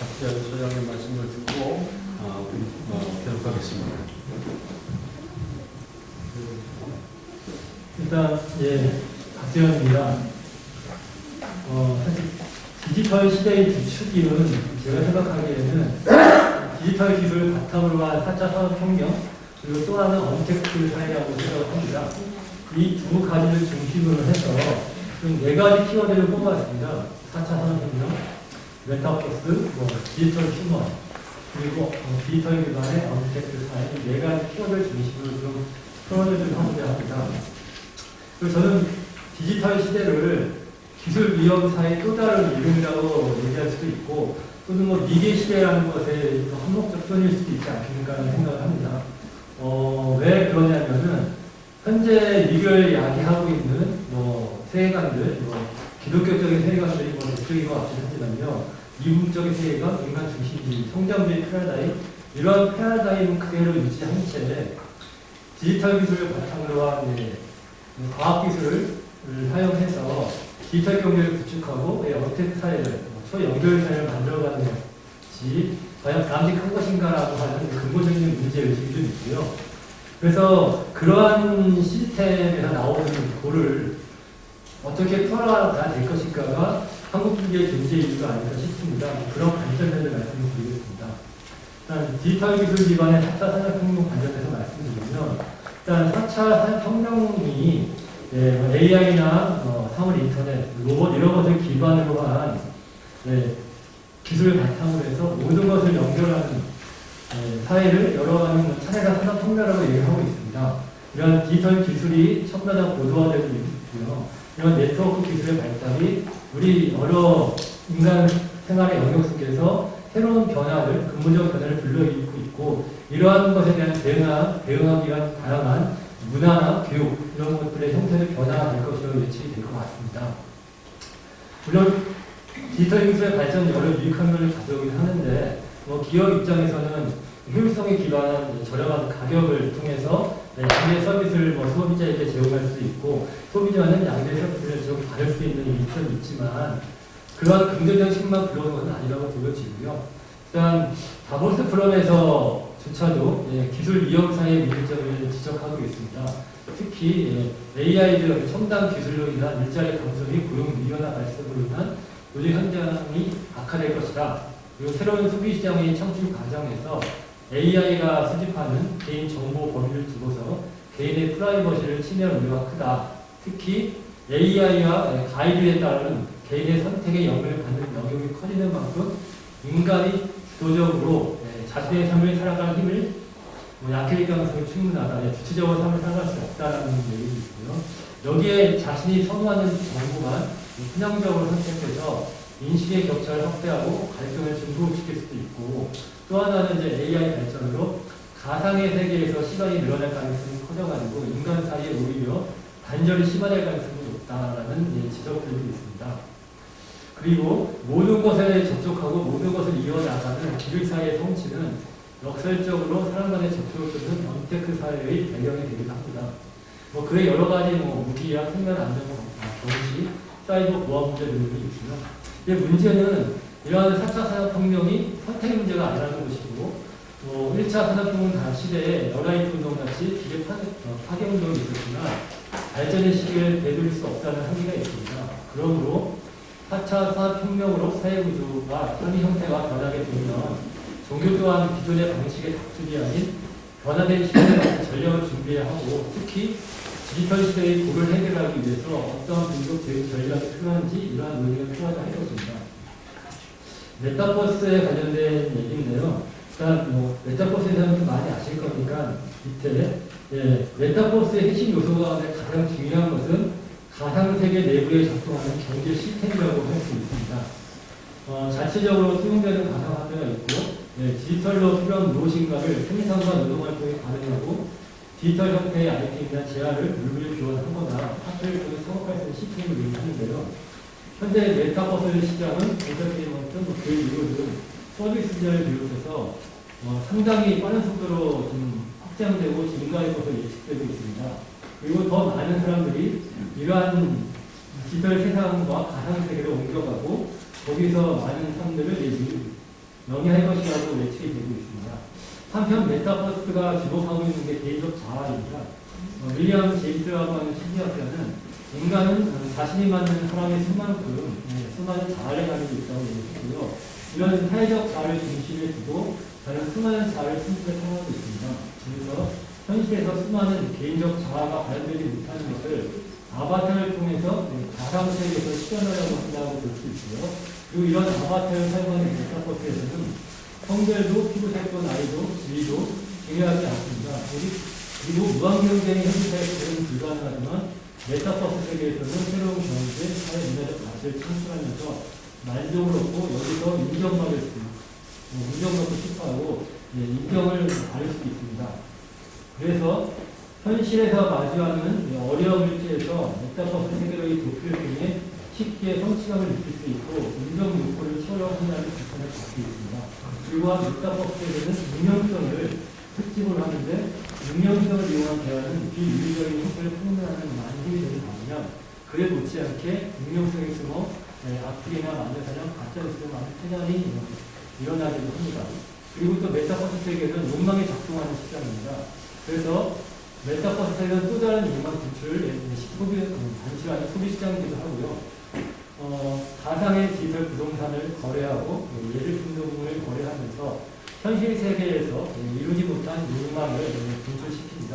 소장의 말씀을 듣고 계속하겠습니다. 일단 박재현입니다. 사실 디지털 시대의 주축이은 제가 생각하기에는 디지털 기술을 바탕으로 한 4차 산업혁명, 그리고 또 하나는 언택트 사회라고 생각합니다. 이 두 가지를 중심으로 해서 네 가지 키워드를 뽑았습니다. 4차 산업혁명, 메타버스, 디지털 휴먼, 그리고 디지털 기반의 언택트 사회, 네 가지 키워드를 중심으로 좀 토론을 좀 하고자 합니다. 그리고 저는 디지털 시대를 기술 위험 사회의 또 다른 이름이라고 얘기할 수도 있고, 또는 미래 시대라는 것에 한목적 표현일 수도 있지 않겠는가 하는 생각을 합니다. 왜 그러냐면은, 현재 미래를 야기하고 있는 세계관들, 기독교적인 세계관들이 대표인 것 같긴 하지만요, 이분적인 세계관, 인간 중심주의, 성장주의 패러다임, 이런 패러다임 그대로 유지한 채 디지털 기술을 바탕으로 한 과학기술을 사용해서 디지털 경제를 구축하고 언택트 사회를, 초연결 사회를 만들어가는 것이 과연 바람직한 것인가라고 하는 근본적인 문제의식이 좀 있고요. 그래서 그러한 시스템에서 나오는 고를 어떻게 풀어가야 될 것인가가 한국인의 존재 이유가 아닐까 싶습니다. 그런 관점에서 말씀을 드리겠습니다. 일단 디지털 기술 기반의 4차 산업혁명 관련해서 말씀드리면, 일단 4차 산업혁명이 AI나 사물 인터넷, 로봇 이런 것을 기반으로 한 기술을 바탕으로 해서 모든 것을 연결하는 사회를 열어가는 차례가 산업혁명이라고 얘기하고 있습니다. 이런 디지털 기술이 첨단화 고도화되고 있고요. 이런 네트워크 기술의 발달이 우리 여러 인간 생활의 영역 속에서 새로운 변화를, 근본적 변화를 불러일으키고 있고, 이러한 것에 대한 대응하기 위한 다양한 문화나 교육, 이런 것들의 형태를 변화될 것이라고 예측이 될 것 같습니다. 물론, 디지털 기술의 발전이 여러 유익한 면을 가져오긴 하는데, 기업 입장에서는 효율성에 기반한 저렴한 가격을 통해서 양대 서비스를 소비자에게 제공할 수 있고, 소비자는 양대 서비스를 제공받을 수 있는 이점이 있지만, 그러한 긍정적 측만 불러오는 것은 아니라고 보여지고요. 일단 다보스 포럼에서조차도 기술 위험 사회의 문제점을 지적하고 있습니다. 특히 AI 등 첨단 기술로 인한 일자리 감소 및 고용 미변화 발생으로 인한 노동 현장이 악화될 것이다. 그리고 새로운 소비 시장의 창출 과정에서 AI가 수집하는 개인 정보 범위를 두고서 개인의 프라이버시를 침해할 우려가 크다. 특히 AI와 가이드에 따른 개인의 선택의 영향을 받는 영역이 커지는 만큼 인간이 주도적으로 자신의 삶을 살아갈 힘을 약해질 가능성이 충분하다. 주체적으로 삶을 살아갈 수 없다는 얘기도 있고요. 여기에 자신이 선호하는 정보만 편향적으로 선택해서 인식의 격차를 확대하고 갈등을 증폭시킬 수도 있고, 또 하나는 AI 발전으로 가상의 세계에서 시간이 늘어날 가능성이 커져가지고 인간 사이에 오히려 단절이 심화될 가능성이 높다라는 지적들도 있습니다. 그리고 모든 것에 접촉하고 모든 것을 이어나가는 기술 사회의 성취는 역설적으로 사람 간의 접촉을 끊는 언택트 사회의 배경이 되기도 합니다. 그의 여러 가지 무기야 생명 안전 경시, 사이버 보안 문제 등이 있고요. 이 문제는 이러한 4차 산업혁명이 선택 문제가 아니라는 것이고, 1차 산업혁명 시대에 여라이트 운동 같이 기계 파괴 운동이 있었지만 발전의 시기를 되돌릴 수 없다는 한계가 있습니다. 그러므로 4차 산업혁명으로 사회구조가 삶의 형태가 변하게 되면 종교 또한 기존의 방식의 답습이 아닌 변화된 시대에 맞는 전략을 준비해야 하고, 특히 디지털 시대의 고를 해결하기 위해서 어떠한 분석 대응 전략이 필요한지 이러한 논의가 필요하다 할 것입니다. 메타버스에 관련된 얘기인데요. 일단 메타버스에 대해서는 좀 많이 아실 거니까 밑에 메타버스의 핵심 요소 가운데 가장 중요한 것은 가상세계 내부에 작동하는 경제 시스템이라고 할 수 있습니다. 자체적으로 수용되는 가상화폐가 있고, 디지털로 필요한 무엇인가를 생산과 노동활동에 반응하고 디지털 형태의 아이템이나 재화를 물건을 교환하거나 화폐를 통해 성업할 수 있는 시스템을 의미하는데요. 현재 메타버스 시장은 엔터테인먼트, 교육 이후 등 서비스를 비롯해서 상당히 빠른 속도로 좀 확장되고 증가할 것으로 예측되고 있습니다. 그리고 더 많은 사람들이 이러한 디지털 세상과 가상세계로 옮겨가고 거기서 많은 사람들을 영위할 것이라고 외출이 되고 있습니다. 한편 메타버스가 주목하고 있는 게 개인적 자아입니다. 윌리엄 제임스라고 하는 심리학자는 인간은 자신이 맞는 사람의 수만큼 수많은 자아를 가지고 있다고 얘기했고요. 이런 사회적 자아를 중심에 두고 다른 수많은 자아를 숨기게 생각하고 있습니다. 그래서 현실에서 수많은 개인적 자아가 발현되지 못하는 것을 아바타를 통해서 가상세계에서 실현하려고 한다고 볼 수 있고요. 그리고 이런 아바타를 사용하는 메타버스에서는 성별도, 피부색도, 나이도, 지위도 중요하지 않습니다. 그리고 무한경쟁의 현실사회에서는 불가능하지만 메타버스 세계에서는 새로운 경제, 사회 문화적 가치를 창출하면서 만족을 얻고 여기서 인정받을 수 있고, 인정받고 싶어하고 인정을 받을 수 있습니다. 그래서 현실에서 마주하는 어려운 일지에서 메타버스 세계의 도피를 통해 쉽게 성취감을 느낄 수 있고 인정 욕구를 채우려고 한다는 비판을 받고 있습니다. 그리고 메타버스에서는 익명성을 특징으로 하는데 익명성을 이용한 대화는 비윤리적인 형태를 풍부하는 만족이 되는 반면 그에 못지않게 익명성이 숨어 악플이나 만족하는 가짜뉴스로 많은 태산이 일어나기도 합니다. 그리고 또 메타버스 세계는 욕망에 작동하는 시장입니다. 그래서 메타버스 세계는 또 다른 욕망 분출을 반출하는 소비 시장이기도 하고요. 가상의 디지털 부동산을 거래하고 예술품동을 거래하면서 현실 세계에서 이루지 못한 욕망을 분출시킵니다.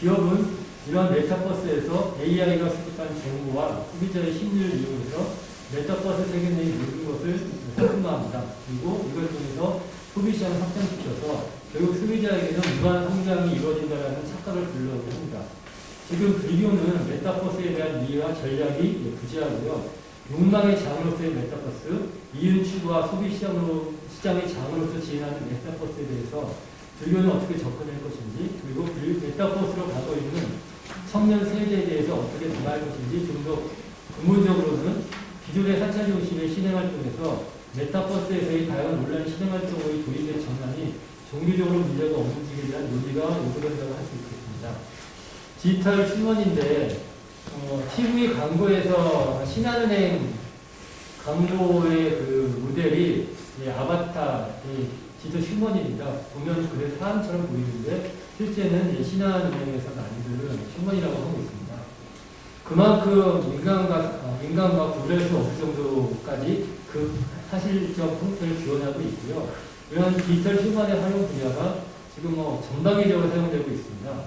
기업은 이러한 메타버스에서 AI가 수집한 정보와 소비자의 심리를 이용해서 메타버스 세계 내의 모든 것을 확보합니다. 그리고 이걸 통해서 소비시장을 확장시켜서 결국 소비자에게는 무한 성장이 이루어진다는 착각을 불러오게 합니다. 지금 불교는 메타버스에 대한 이해와 전략이 부재하고요. 욕망의 장으로서의 메타버스, 이윤 추구와 소비 시장의 장으로서 지향하는 메타버스에 대해서 불교는 어떻게 접근할 것인지, 그리고 메타버스로 가고 있는 청년 세대에 대해서 어떻게 대화할 것인지 좀 더 근본적으로는 기존의 사찰 중심의 신행활동에서 메타버스에서의 다양한 온라인 신행활동의 도입의 전환이 종교적으로 문제가 없는지에 대한 논의가 요구된다고 할 수 있겠습니다. 디지털 휴먼인데 TV 광고에서 신한은행 광고의 그 모델이 아바타 디지털 휴먼입니다. 보면 그래서 사람처럼 보이는데 실제는 신한은행에서 많이들은 휴먼이라고 하고 있습니다. 그만큼 인간과 구별할 수 없을 정도까지 그 사실적 형태를 기원하고 있고요. 이런 디지털 휴먼의 활용 분야가 지금 전방위적으로 사용되고 있습니다.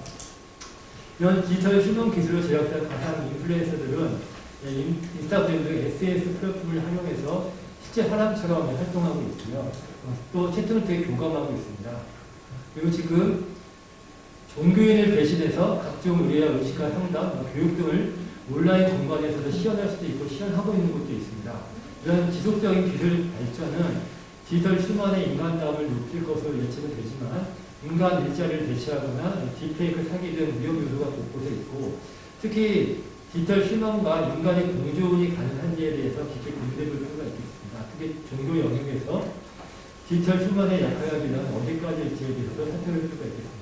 이런 디지털 휴먼 기술을 제작한 가상 인플루엔서들은 인스타그램 등 SNS 플랫폼을 활용해서 실제 사람처럼 활동하고 있고요. 또 채팅을 되게 교감하고 있습니다. 그리고 지금 종교인을 배신해서 각종 의례와 의식과 상담, 교육 등을 온라인 공간에서도 시연할 수도 있고 시연하고 있는 곳도 있습니다. 이런 지속적인 기술 발전은 디지털 휴먼의 인간다움을 높일 것으로 예측은 되지만 인간 일자리를 대체하거나 딥페이크 사기 등 위험 요소가 곳곳에 있고 특히 디지털 휴먼과 인간의 공존이 가능한지에 대해서 깊이 고민해 볼 필요가 있겠습니다. 특히 종교 영역에서 디지털 휴먼의 약화약이란 어디까지일지에 대해서도 살펴볼 필요가 있겠습니다.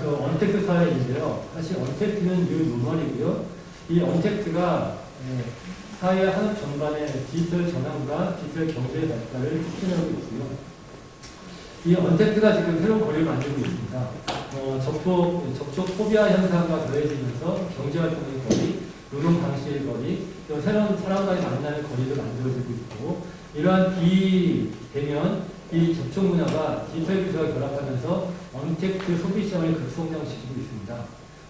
그 언택트 사회인데요. 사실 언택트는 뉴노멀이고요. 이 언택트가 사회 산업 전반의 디지털 전환과 디지털 경제의 발달을 촉진하고 있고요. 이 언택트가 지금 새로운 거리를 만들고 있습니다. 접촉 포비아 현상과 더해지면서 경제활동의 거리, 노동 방식의 거리, 또 새로운 사람과의 만나는 거리를 만들어지고 있고, 이러한 비대면, 이 접촉 문화가 디지털 기술과 결합하면서 언택트 소비 시장을 급성장시키고 있습니다.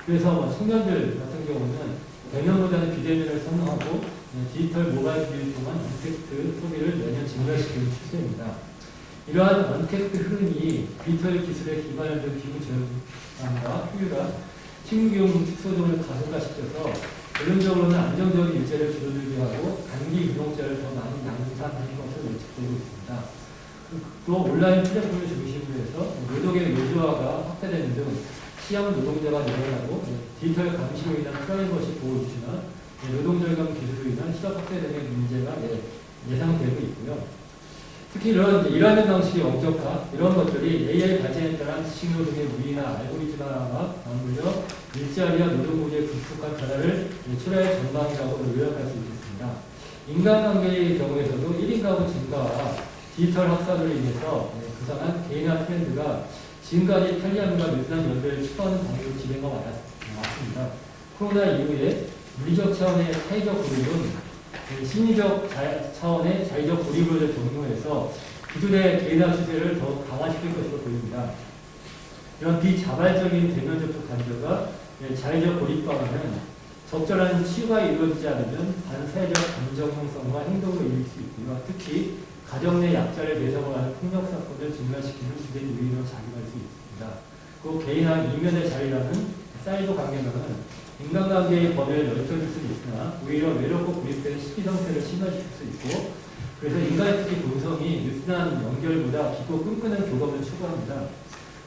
그래서 청년들 같은 경우는 대면보다는 비대면을 선호하고 디지털 모바일 기기를 통한 언택트 소비를 매년 증가시키는 추세입니다. 이러한 언택트 흐름이 디지털 기술에 기반을 둔 기후 전환과 효율화, 식물기용 축소 등을 가속화시켜서 결론적으로는 안정적인 일자리를 줄어들게 하고 단기 유동자를 더 많이 양산하는 것으로 예측되고 있습니다. 또 온라인 플랫폼을 중심으로 해서 노동의 노조화가 확대되는 등 시장 노동자가 늘어나고 디지털 감시로 인한 프라이버시 보호 이슈나 노동절감 기술로 인한 실업 확대 등의 문제가 예상되고 있고요. 특히 이런 일하는 방식의 엄격화, 이런 것들이 AI 발전에 따른 지식노동의 무리나 알고리즘화와 맞물려 일자리와 노동구조의 급속한 변화를 초래할 전망이라고 요약할 수 있겠습니다. 인간관계의 경우에서도 1인 가구 증가와 디지털 확산으로 인해서 부상한 개인화 트렌드가 지금까지 편리함과 느슨한 연대를 추구하는 방식으로 진행가 맞습니다. 코로나 이후에 물리적 차원의 사회적 고립은 심리적 차원의 자의적 고립을 종료해서 기존의 개인화 추세를 더 강화시킬 것으로 보입니다. 이런 비자발적인 대면 접촉 간접과 자의적 고립 방안은 적절한 치유가 이루어지지 않으면 반사회적 감정 형성과 행동을 이룰 수 있고요. 특히 가정 내 약자를 내성을 하는 폭력 사건을 증가시키는 주된 요인으로 작용할 수 있습니다. 그 개인화 이면의 자리라는 사이버 관계는 인간관계의 범위를 넓혀줄 수는 있으나 오히려 외롭고 고립된 시기 상태를 심화시킬 수 있고, 그래서 인간의 특히 본성이 느슨한 연결보다 깊고 끈끈한 교감을 추구합니다.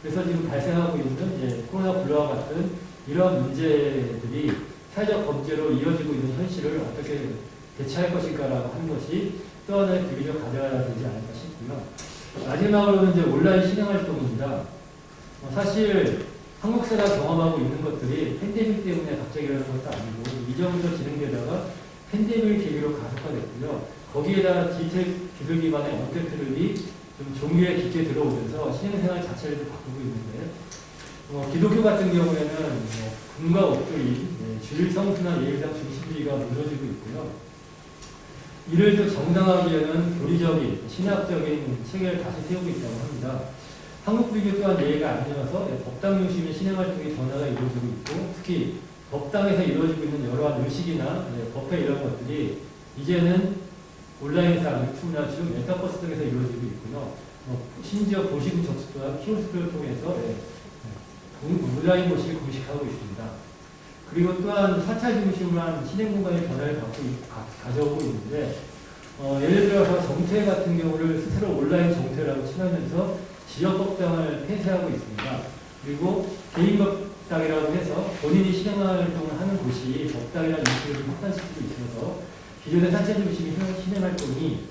그래서 지금 발생하고 있는 코로나 블루와 같은 이런 문제들이 사회적 범죄로 이어지고 있는 현실을 어떻게 대처할 것인가라고 하는 것이 또 하나의 비교적 가져야 되지 않을까 싶고요. 마지막으로는 이제 온라인 신앙 활동입니다. 사실 한국 사회가 경험하고 있는 것들이 팬데믹 때문에 갑자기 일어난 것도 아니고 이전부터 진행되다가 팬데믹을 계기로 가속화됐고요. 거기에다 디지털 기술 기반의 언택트들이 좀 종류에 깊게 들어오면서 신앙생활 자체를 좀 바꾸고 있는데, 기독교 같은 경우에는 금과 옥들이 주일 성수나 예배당 중심주의가 무너지고 있고요. 이를 또 정당하기에는 교리적인, 신학적인 체계를 다시 세우고 있다고 합니다. 한국 불교 또한 예가 안 되어서 법당 중심의 신앙활동이 변화가 이루어지고 있고, 특히 법당에서 이루어지고 있는 여러한 의식이나 법회 이런 것들이 이제는 온라인상 유튜브나 지금 메타버스 등에서 이루어지고 있고요. 심지어 도심 접수와 키오스크를 통해서 온라인 모식을 공식하고 있습니다. 그리고 또한 사찰 중심으로 한 신행 공간의 변화를 가져오고 있는데, 예를 들어서 정퇴 같은 경우를 스스로 온라인 정퇴라고 칭하면서 지역 법당을 폐쇄하고 있습니다. 그리고 개인 법당이라고 해서 본인이 신행활동을 하는 곳이 법당이라는 인식을 확산시키고 있어서 기존의 사찰 중심의 신행활동이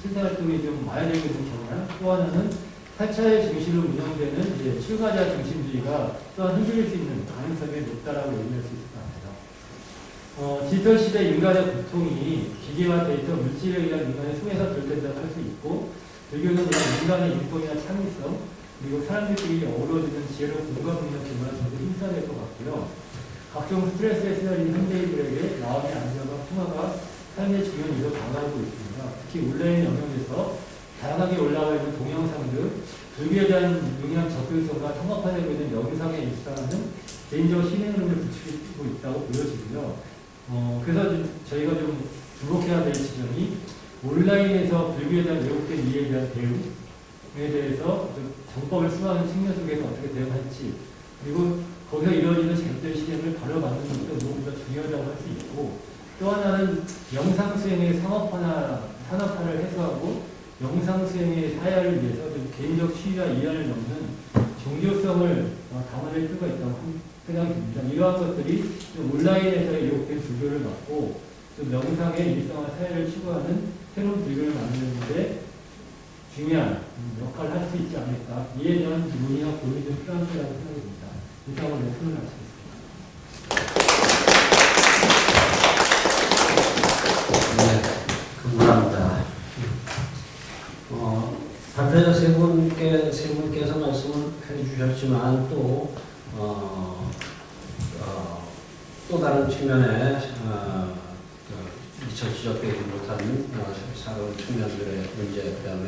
실생활동이 좀 마여되고 있는 경우나, 또 하나는 사찰 중심으로 운영되는 출가자 중심주의가 또한 흔들릴 수 있는 가능성이 높다라고 얘기할 수 있을 것 같아요. 디지털 시대 인간의 고통이 기계와 데이터, 물질에 의한 인간의 손에서 결정된다고 할 수 있고, 불교는 그냥 인간의 융통이나 창의성, 그리고 사람들끼리 어우러지는 지혜로운 공감 능력 기반을 전부 힘써낼 것 같고요. 각종 스트레스에 시달리는 현대인들에게 마음의 안정과 평화가 삶의 중요한 요소로 다가오고 있습니다. 특히 온라인 영역에서 다양하게 올라와 있는 동영상들, 불교에 대한 용이한 접근성과 통합하려고 있는 영상에 일상하는 개인적 신의 흐름을 부추기고 있다고 보여지고요. 그래서 저희가 좀 주목해야 될 지점이 온라인에서 불교에 대한 왜곡된 이해에 대한 대응에 대해서 정법을 수호하는 측면 속에서 어떻게 대응할지, 그리고 거기서 이루어지는 잘못된 실행을 바로 만드는 것도 무엇보다 중요하다고 할 수 있고, 또 하나는 영상 수행의 산업화를 해소하고 영상 수행의 사야를 위해서 좀 개인적 취의와 이해를 넘는 종교성을 담아낼 필요가 있다고 생각이 듭니다. 이러한 것들이 좀 온라인에서의 왜곡된 불교를 막고 좀 영상의 일상화 사야를 추구하는 새로운 불교를 만드는데 중요한 역할을 할 수 있지 않을까. 이에 대한 논의와 고민이 좀 필요한 거라고 생각이 듭니다. 이상으로 내 손을 마치겠습니다. 네, 감사합니다. 발표자 세 분께서 말씀을 해주셨지만 또 다른 측면에 미처 지적되지 못한 사회적 측면들의 문제, 그 다음에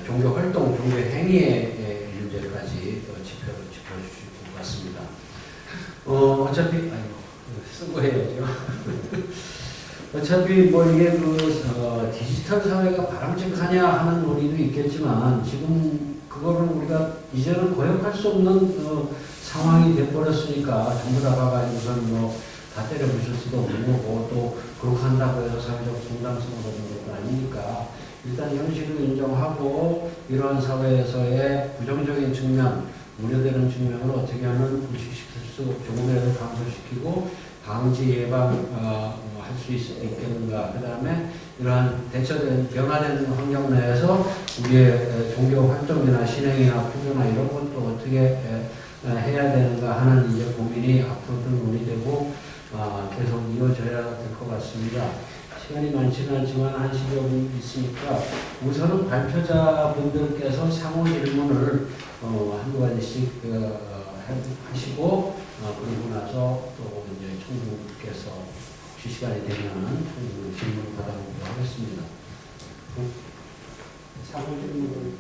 종교 활동, 종교 행위의 문제까지 짚어주실 것 같습니다. 어차피 쓰고 해야죠. 어차피 이게 디지털 사회가 바람직하냐 하는 논의도 있겠지만, 지금 그거를 우리가 이제는 고역할 수 없는 상황이 돼버렸으니까 전부 다 가가지고선 다 때려부실 수도 없는 거고, 또 그렇게 한다고 해서 사회적 정당성을 얻는 것도 아니니까, 일단 현실을 인정하고 이러한 사회에서의 부정적인 측면, 우려되는 측면을 어떻게 하면 불식시킬 수, 조금이라도 감소시키고 방지 예방 할 수 있겠는가. 그 다음에 이러한 대처된 변화되는 환경 내에서 우리의 종교 활동이나 신행이나 구조나 이런 것도 어떻게 해야 되는가 하는 이제 고민이 앞으로도 논의되고 계속 이어져야 될 것 같습니다. 시간이 많지는 않지만 한시 좀 있으니까 우선은 발표자분들께서 상호 질문을 한두 가지씩 하시고 그리고 나서 또 이제 총무께서 혹시 시간이 되면 질문을 받아보도록 하겠습니다. 상호 질문을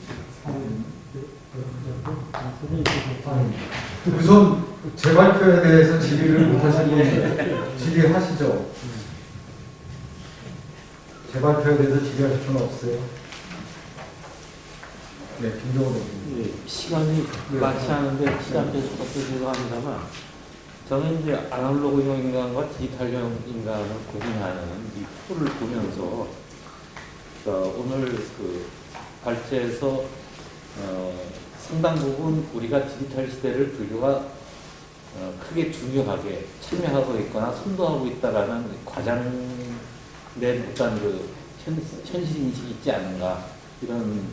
우선 재발표에 대해서 질의를 못하신 분 질의하시죠. 재발표에 대해서 질의하실 분은 없어요. 네, 김정호 대표님. 예, 시간이 많지 않은데 시간 배수가 죄송합니다만 저는 이제 아날로그형 인간과 디지털형 인간을 고민하는 이 표를 보면서 오늘 그 발제에서 상당 부분 우리가 디지털 시대를 불교가 크게 중요하게 참여하고 있거나 선도하고 있다라는 과장된 어떤 그 현실 인식이 있지 않은가 이런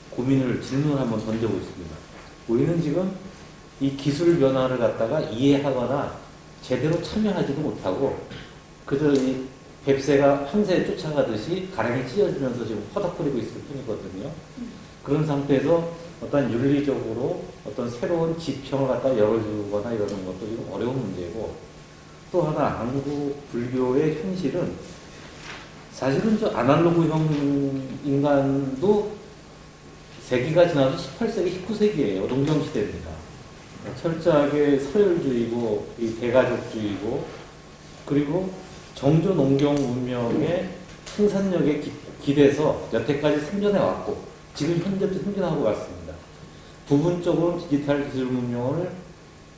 고민을 질문을 한번 던져보겠습니다. 우리는 지금 이 기술 변화를 갖다가 이해하거나 제대로 참여하지도 못하고 그저 이 뱁새가 황새에 쫓아가듯이 가랑이 찢어지면서 지금 허덕거리고 있을 뿐이거든요. 그런 상태에서 어떤 윤리적으로 어떤 새로운 지평을 갖다 열어주거나 이러는 것도 지금 어려운 문제고 또 하나 한국 불교의 현실은 사실은 저 아날로그형 인간도 세기가 지나서 18세기, 19세기예요. 농경시대입니다. 철저하게 서열주의고 이 대가족주의고 그리고 정조 농경 문명의 생산력에 기대서 여태까지 생존해 왔고 지금 현재도 생존하고 왔습니다. 부분적으로 디지털 기술 문명을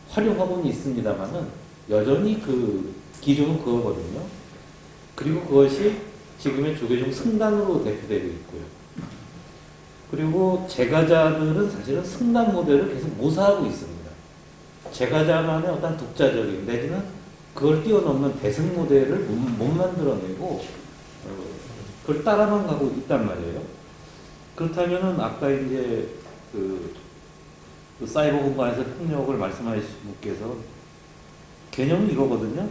활용하고는 있습니다만은 여전히 그 기존은 그거거든요. 그리고 그것이 지금의 조계종 승단으로 대표되고 있고요. 그리고 제가자들은 사실은 승단 모델을 계속 모사하고 있습니다. 제가자만의 어떤 독자적인 내지는 그걸 뛰어넘는 대승 모델을 못 만들어내고 그걸 따라만 가고 있단 말이에요. 그렇다면은 아까 이제 그 사이버 공간에서 폭력을 말씀하신 분께서 개념은 이거거든요.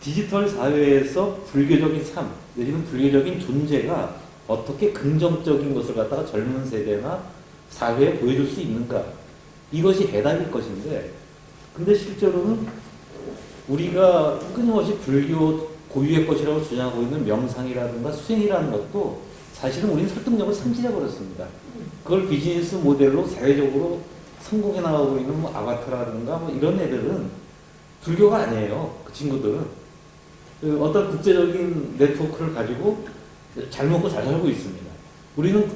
디지털 사회에서 불교적인 삶 내지는 불교적인 존재가 어떻게 긍정적인 것을 갖다가 젊은 세대나 사회에 보여줄 수 있는가 이것이 해답일 것인데 근데 실제로는 우리가 끊임없이 불교 고유의 것이라고 주장하고 있는 명상이라든가 수행이라는 것도 사실은 우리는 설득력을 상실해버렸습니다. 그걸 비즈니스 모델로 사회적으로 성공해 나가고 있는 뭐 아바타라든가 뭐 이런 애들은 불교가 아니에요. 그 친구들은 어떤 국제적인 네트워크를 가지고 잘 먹고 잘 살고 있습니다. 우리는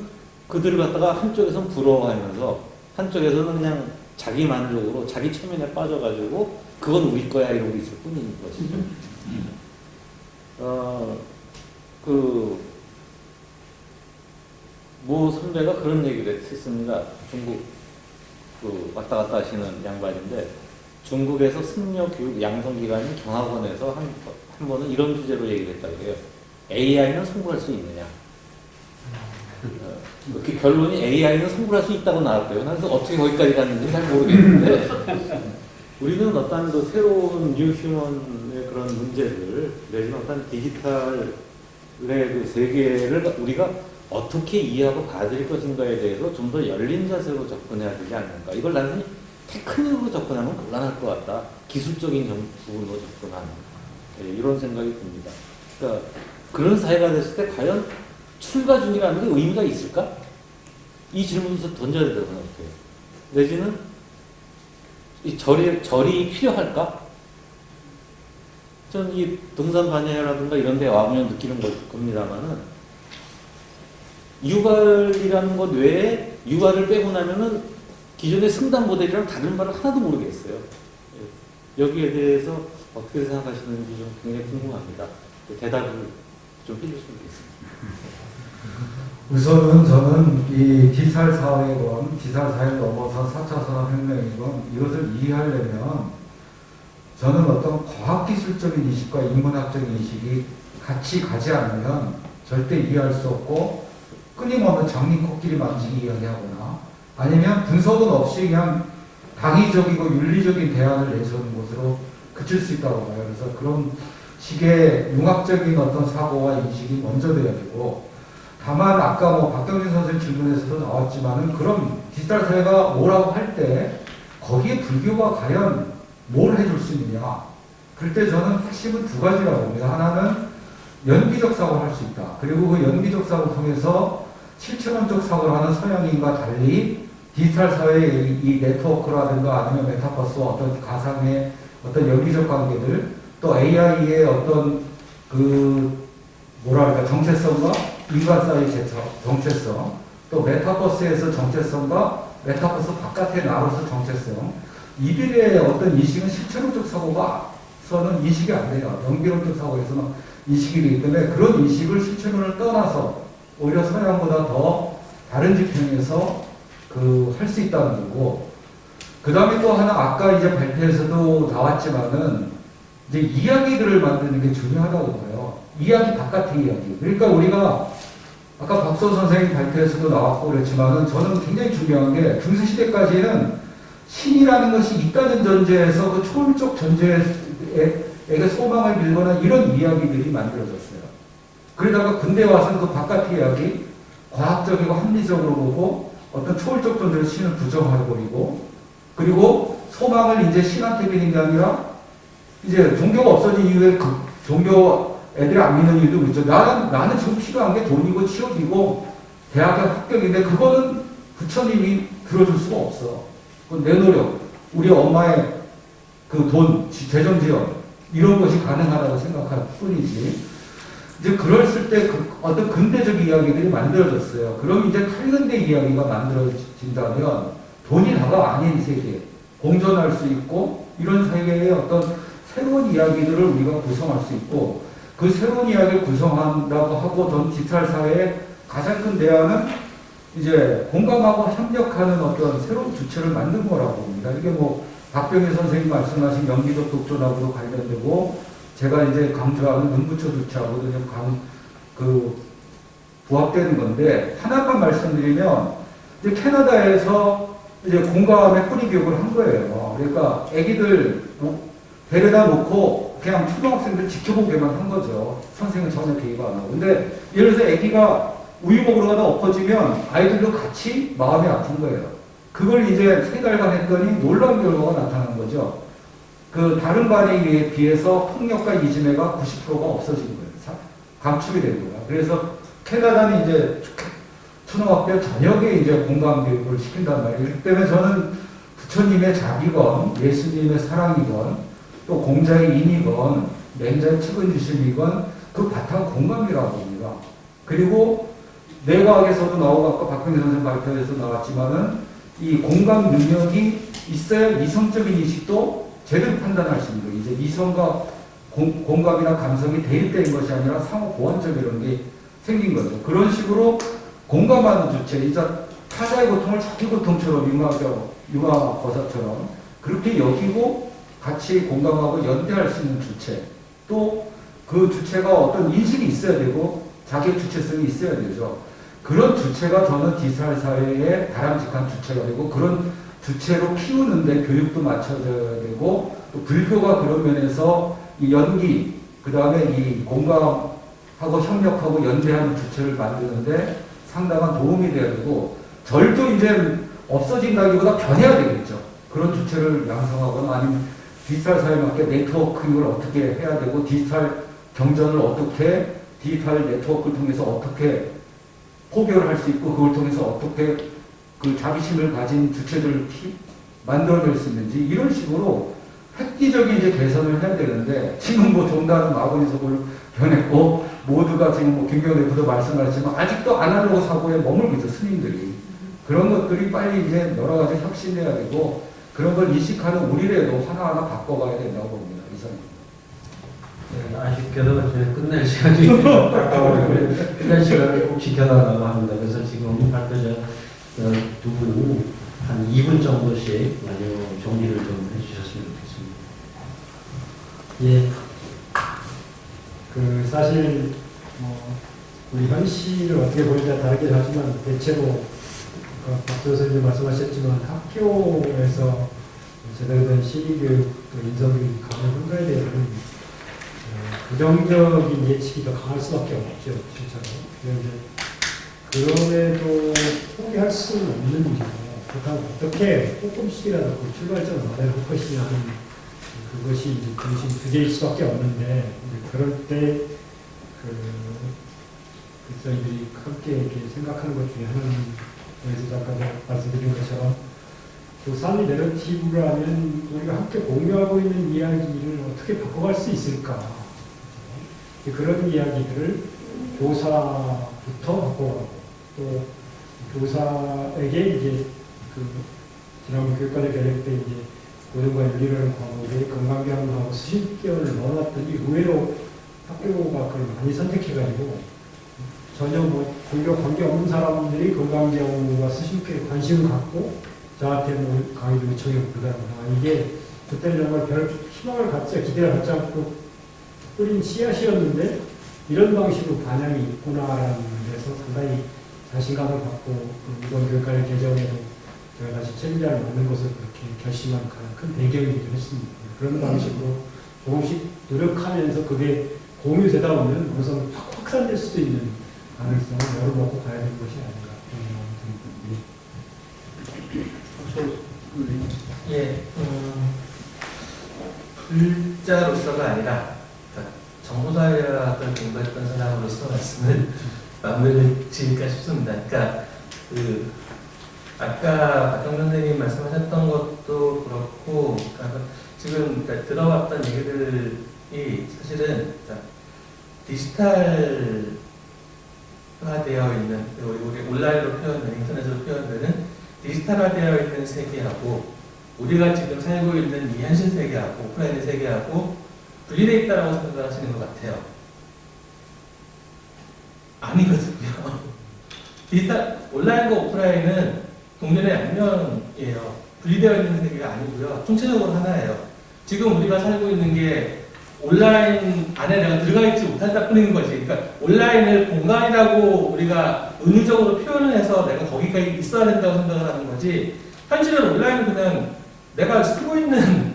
그들을 갖다가 한쪽에서는 부러워하면서 한쪽에서는 그냥 자기 만족으로 자기 체면에 빠져가지고 그건 우리 거야 이러고 있을 뿐인 것이죠. 모 선배가 그런 얘기를 했습니다. 중국 왔다 갔다 하시는 양반인데 중국에서 승려 교육 양성기관인 경학원에서 한 번은 이런 주제로 얘기를 했다 그래요. AI는 성불할 수 있느냐. 그 결론이 AI는 성불할 수 있다고 나왔대요. 그래서 어떻게 거기까지 갔는지 잘 모르겠는데 우리는 어떤 그 새로운 뉴휴먼의 그런 문제들 내지는 어떤 디지털의 그 세계를 우리가 어떻게 이해하고 받아들일 것인가에 대해서 좀 더 열린 자세로 접근해야 되지 않는가. 이걸 단순히 테크닉으로 접근하면 곤란할 것 같다. 기술적인 부분으로 접근하는 이런 생각이 듭니다. 그러니까 그런 사회가 됐을 때 과연 출가 중이라는 게 의미가 있을까? 이 질문을 던져야 된다고 생각해요. 내지는 이 절이 필요할까? 전 이 등산 반야라든가 이런 데 와보면 느끼는 겁니다만은 육아이라는 것 외에 육아를 빼고 나면은 기존의 승단 모델이랑 다른 말을 하나도 모르겠어요. 여기에 대해서 어떻게 생각하시는지 좀 굉장히 궁금합니다. 대답을 좀 해주시면 되겠습니다. 우선은 저는 이 디지털 사회건, 디지털 사회를 넘어서 4차 산업혁명이건 이것을 이해하려면 저는 어떤 과학기술적인 인식과 인문학적인 인식이 같이 가지 않으면 절대 이해할 수 없고 끊임없는 장미코끼리 만지기 이야기하거나 아니면 분석은 없이 그냥 당위적이고 윤리적인 대안을 내세우는 것으로 그칠 수 있다고 봐요. 그래서 그런 식의 융합적인 어떤 사고와 인식이 먼저 돼야 되고, 다만 아까 뭐 박경진 선생님 질문에서도 나왔지만은 그럼 디지털 사회가 뭐라고 할 때 거기에 불교가 과연 뭘 해줄 수 있느냐? 그럴 때 저는 핵심은 두 가지라고 봅니다. 하나는 연기적 사고를 할 수 있다. 그리고 그 연기적 사고를 통해서 실체론적 사고를 하는 서양인과 달리 디지털 사회의 이 네트워크라든가 아니면 메타버스와 어떤 가상의 어떤 연기적 관계들, 또 AI의 어떤 뭐랄까 정체성과 인간 사이의 정체성, 또 메타버스에서 정체성과 메타버스 바깥의 나로서 정체성, 이들의 어떤 인식은 실체론적 사고가서는 인식이 안 돼요. 연기론적 사고에서는 인식이 되기 때문에 그런 인식을 실체론을 떠나서 오히려 서양보다 더 다른 지평에서 할 수 있다는 거고, 그 다음에 또 하나 아까 이제 발표에서도 나왔지만은 이제 이야기들을 만드는 게 중요하다고 봐요. 이야기 바깥의 이야기. 그러니까 우리가 아까 박소 선생님 발표에서도 나왔고 그랬지만은 저는 굉장히 중요한 게 중세시대까지는 신이라는 것이 있다는 전제에서 그 초월적 전제에 소망을 빌거나 이런 이야기들이 만들어졌어요. 그러다가 근대 와서는 그 바깥의 이야기, 과학적이고 합리적으로 보고 어떤 초월적 존재로 신을 부정해버리고, 그리고 소망을 이제 신한테 비는 게 아니라 이제 종교가 없어진 이후에 그 종교 애들이 안 믿는 이유도 그렇죠. 나는 지금 필요한 게 돈이고 취업이고 대학의 합격인데 그거는 부처님이 들어줄 수가 없어. 그건 내 노력, 우리 엄마의 그 돈, 재정 지원 이런 것이 가능하다고 생각할 뿐이지. 이제 그랬을 때 어떤 근대적 이야기들이 만들어졌어요. 그럼 이제 탈근대 이야기가 만들어진다면 돈이 다가 아닌 세계, 공존할 수 있고 이런 세계의 어떤 새로운 이야기들을 우리가 구성할 수 있고, 그 새로운 이야기를 구성한다고 하고 전 디지털 사회의 가장 큰 대안은 이제 공감하고 협력하는 어떤 새로운 주체를 만든 거라고 봅니다. 이게 뭐 박병희 선생님 말씀하신 연기적 독존하고도 관련되고, 제가 이제 강조하는 눈부처 주체하고도 좀 부합되는 건데, 하나만 말씀드리면 이제 캐나다에서 이제 공감의 뿌리 교육을 한 거예요. 그러니까 애기들 데려다 놓고 그냥 초등학생들 지켜보게만 한 거죠. 선생은 전혀 개입 안 하고. 근데 예를 들어서 애기가 우유 먹으러 가다 엎어지면 아이들도 같이 마음이 아픈 거예요. 그걸 이제 3달간 했더니 놀라운 결과가 나타난 거죠. 그 다른 반에 비해서 폭력과 이지매가 90%가 없어진 거예요. 감축이 된 거예요. 그래서 캐나다는 이제 초등학교 저녁에 이제 공감 교육을 시킨단 말이에요. 그렇기 때문에 저는 부처님의 자비건, 예수님의 사랑이건, 또 공자의 인이건, 맹자의 측은지심이건 그 바탕 공감이라고 봅니다. 그리고 뇌과학에서도 나오고 아까 박병희 선생님 발표에서 나왔지만은 이 공감 능력이 있어야 이성적인 인식도 제대로 판단할 수 있는 거예요. 이제 이성과 공감이나 감성이 대립된 것이 아니라 상호 보완적 이런 게 생긴 거죠. 그런 식으로 공감하는 주체, 이제 타자의 고통을 자기 고통처럼 융화거사처럼 그렇게 여기고 같이 공감하고 연대할 수 있는 주체, 또 그 주체가 어떤 인식이 있어야 되고 자기의 주체성이 있어야 되죠. 그런 주체가 저는 디지털 사회의 바람직한 주체가 되고, 그런 주체로 키우는데 교육도 맞춰져야 되고, 또 불교가 그런 면에서 이 연기, 그 다음에 이 공감하고 협력하고 연대하는 주체를 만드는데 상당한 도움이 돼야 되고, 절도 이제 없어진다기보다 변해야 되겠죠. 그런 주체를 양성하거나 아니면 디지털 사회에 맞게 네트워크를 어떻게 해야 되고, 디지털 경전을 어떻게 디지털 네트워크를 통해서 어떻게 포교를 할 수 있고, 그걸 통해서 어떻게 그 자비심을 가진 주체들을 만들어낼 수 있는지, 이런 식으로 획기적인 이제 개선을 해야 되는데, 지금 뭐 종단은 마구니석으로 변했고, 모두가 지금 뭐 김경호 대표도 말씀하셨지만 아직도 아날로그 사고에 머물고 있죠, 스님들이. 그런 것들이 빨리 이제 여러 가지 혁신해야 되고, 그런 걸 인식하는 우리라도 하나하나 바꿔가야 된다고 봅니다. 이상입니다. 네, 아쉽게도 이제 끝낼 시간이 끝낼 시간을 꼭 지켜달라고 합니다. 그래서 지금 발표자 두 분이 한 2분 정도씩 정리를 좀 해주셨으면 좋겠습니다. 예. 사실 우리 현실을 어떻게 보느냐에 다르긴 하지만, 대체로 박수 선생님 말씀하셨지만 학교에서 제대로 된 심의교육, 또 인성교육, 감을 혼자에 대해서는 부정적인 예측이 더 강할 수밖에 없죠, 실제로. 그런데 그럼에도 포기할 수는 없는 일이고, 그렇다면 어떻게 조금씩이라도 그 출발점을 마련할 것이냐 하는 그것이 이제 중심 주제일 수밖에 없는데, 이제 그럴 때 저희들이 함께 이렇게 생각하는 것 중에 하나는 여기서 아까 말씀드린 것처럼 산리 내러티브라면 우리가 함께 공유하고 있는 이야기를 어떻게 바꿔갈 수 있을까? 그런 이야기들을 교사부터 바꿔가고 또 교사에게 이제 지난번 교육과정 개혁 때 이제 고등과 윤리라는 과목에 건강교육하고 수십개월을 넣어놨더니 의외로 학교가 그걸 많이 선택해가지고 전혀 뭐 공격 관계 없는 사람들이 건강교육과 수십개에 관심을 갖고 저한테 뭐 강의 요청해 보더라고요. 이게 그때는 정말 별 희망을 갖지, 기대를 갖지 않고 뿌린 씨앗이었는데 이런 방식으로 반향이 있구나라는 데서 상당히 자신감을 갖고 이번 교육과정 개정에도 제가 다시 책임자를 맡는 것을 그렇게 결심한 가장 큰 배경이기도 했습니다. 그런 방식으로 조금씩 노력하면서 그게 공유되다 보면 우선 확산될 수도 있는 가능성을 열어놓고 가야 되는 것이 아닌가 그런 마음이 듭니다. 예, 글자로서가 아니라 그러니까 정보사회학을 공부했던 사람으로서 말씀을 마무리를 지을까 싶습니다. 그러니까 아까 박경 선생님 말씀하셨던 것도 그렇고 지금 그러니까 들어왔던 얘기들이 사실은 그러니까 디지털화되어 있는 우리 온라인으로 표현되는 인터넷으로 표현되는 디지털화되어 있는 세계하고 우리가 지금 살고 있는 이 현실 세계하고 오프라인의 세계하고 분리되어 있다고 생각을 하시는 것 같아요. 아니거든요. 온라인과 오프라인은 동전의 양면이에요. 분리되어 있는 세계가 아니고요. 총체적으로 하나예요. 지금 우리가 살고 있는 게 온라인 안에 내가 들어가 있지 못한다 뿐인 거지. 그러니까 온라인을 공간이라고 우리가 은유적으로 표현을 해서 내가 거기까지 있어야 된다고 생각을 하는 거지. 현실은 온라인은 그냥 내가 쓰고 있는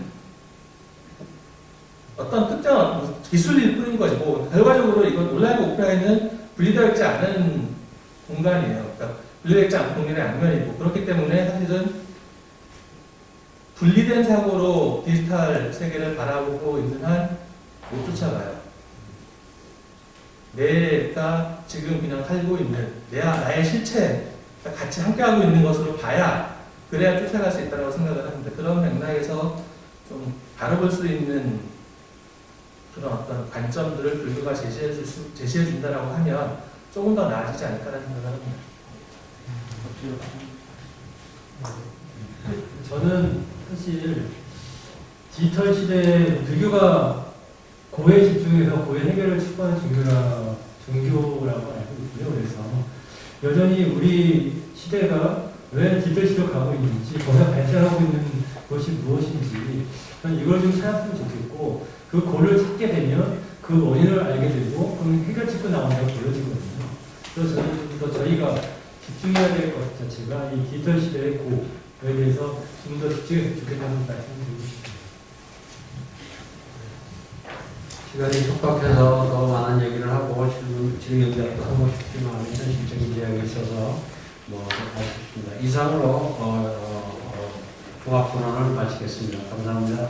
어떤 특정한 기술일 뿐인 거지. 뭐 결과적으로 이건 온라인과 오프라인은 분리되어 있지 않은 공간이에요. 그러니까 분리되어 있지 않은 공간의 양면이고 그렇기 때문에 사실은 분리된 사고로 디지털 세계를 바라보고 있는 한 못 쫓아가요. 내가 지금 그냥 살고 있는 나의 실체 같이 함께하고 있는 것으로 봐야 그래야 쫓아갈 수 있다고 생각을 합니다. 그런 맥락에서 좀 바라볼 수 있는 그런 어떤 관점들을 불교가 제시해 준다라고 하면 조금 더 나아지지 않을까라는 생각을 합니다. 저는 사실 디지털 시대에 불교가 고해 집중해서 고해 해결을 추구하는 종교라고 알고 있고요. 그래서 여전히 우리 시대가 왜 디지털 시대로 가고 있는지, 거기서 발전하고 있는 것이 무엇인지, 저는 이걸 좀 찾았으면 좋겠고, 그 고를 찾게 되면 그 원인을 알게 되고, 그럼 해결책도 나온다고 보여지거든요. 그래서 저는 좀 더 저희가 집중해야 될 것 자체가 이 디지털 시대의 고에 대해서 좀 더 집중했으면 좋겠다는 말씀을 드리고 싶습니다. 시간이 촉박해서 더 많은 얘기를 하고 질의응답도 하고 싶지만 현실적인 이야기가 있어서 할 수 있습니다. 이상으로 종합토론을 마치겠습니다. 감사합니다.